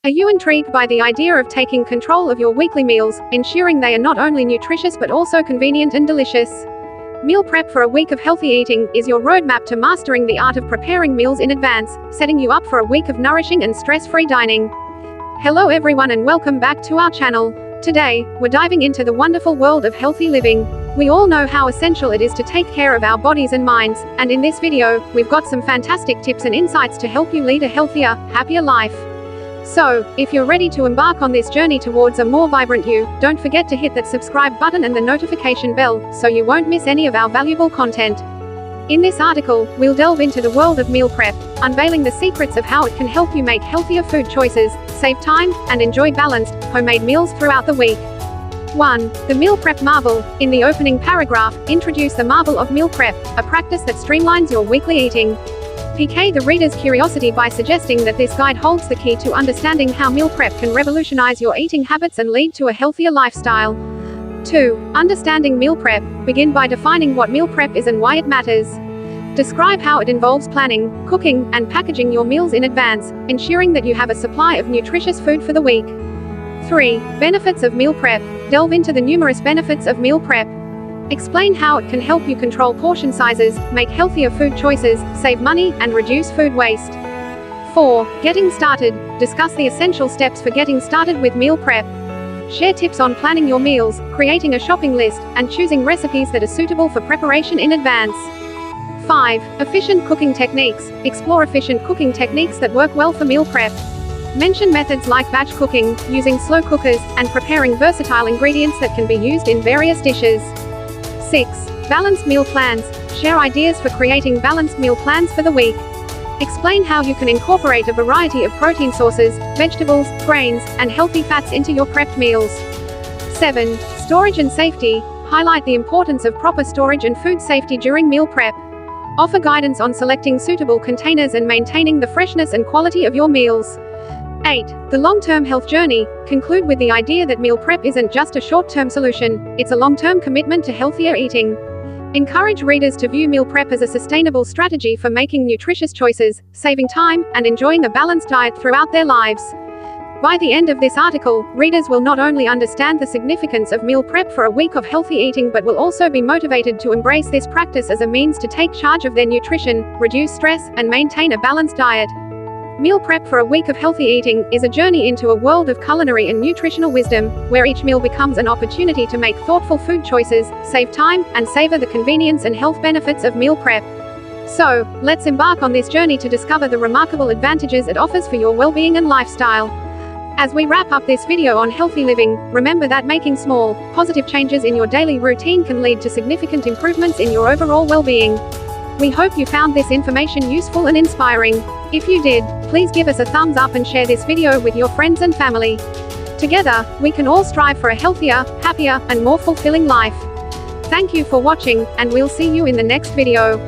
Are you intrigued by the idea of taking control of your weekly meals, ensuring they are not only nutritious but also convenient and delicious? Meal prep for a week of healthy eating is your roadmap to mastering the art of preparing meals in advance, setting you up for a week of nourishing and stress-free dining. Hello everyone and welcome back to our channel. Today, we're diving into the wonderful world of healthy living. We all know how essential it is to take care of our bodies and minds, and in this video, we've got some fantastic tips and insights to help you lead a healthier, happier life. So, if you're ready to embark on this journey towards a more vibrant you, don't forget to hit that subscribe button and the notification bell, so you won't miss any of our valuable content. In this article, we'll delve into the world of meal prep, unveiling the secrets of how it can help you make healthier food choices, save time, and enjoy balanced, homemade meals throughout the week. 1. The meal prep marvel. In the opening paragraph, introduce the marvel of meal prep, a practice that streamlines your weekly eating. Pique the reader's curiosity by suggesting that this guide holds the key to understanding how meal prep can revolutionize your eating habits and lead to a healthier lifestyle. 2. Understanding meal prep. Begin by defining what meal prep is and why it matters. Describe how it involves planning, cooking, and packaging your meals in advance, ensuring that you have a supply of nutritious food for the week. 3. Benefits of meal prep. Delve into the numerous benefits of meal prep. Explain how it can help you control portion sizes, make healthier food choices, save money, and reduce food waste. 4. Getting started. Discuss the essential steps for getting started with meal prep. Share tips on planning your meals, creating a shopping list, and choosing recipes that are suitable for preparation in advance. 5. Efficient cooking techniques. Explore efficient cooking techniques that work well for meal prep. Mention methods like batch cooking, using slow cookers, and preparing versatile ingredients that can be used in various dishes. 6. Balanced meal plans. Share ideas for creating balanced meal plans for the week. Explain how you can incorporate a variety of protein sources, vegetables, grains, and healthy fats into your prepped meals. 7. Storage and safety. Highlight the importance of proper storage and food safety during meal prep. Offer guidance on selecting suitable containers and maintaining the freshness and quality of your meals. 8. The long-term health journey. Conclude with the idea that meal prep isn't just a short-term solution, it's a long-term commitment to healthier eating. Encourage readers to view meal prep as a sustainable strategy for making nutritious choices, saving time, and enjoying a balanced diet throughout their lives. By the end of this article, readers will not only understand the significance of meal prep for a week of healthy eating but will also be motivated to embrace this practice as a means to take charge of their nutrition, reduce stress, and maintain a balanced diet. Meal prep for a week of healthy eating is a journey into a world of culinary and nutritional wisdom, where each meal becomes an opportunity to make thoughtful food choices, save time, and savor the convenience and health benefits of meal prep. So, let's embark on this journey to discover the remarkable advantages it offers for your well-being and lifestyle. As we wrap up this video on healthy living, remember that making small, positive changes in your daily routine can lead to significant improvements in your overall well-being. We hope you found this information useful and inspiring. If you did, please give us a thumbs up and share this video with your friends and family. Together, we can all strive for a healthier, happier, and more fulfilling life. Thank you for watching, and we'll see you in the next video.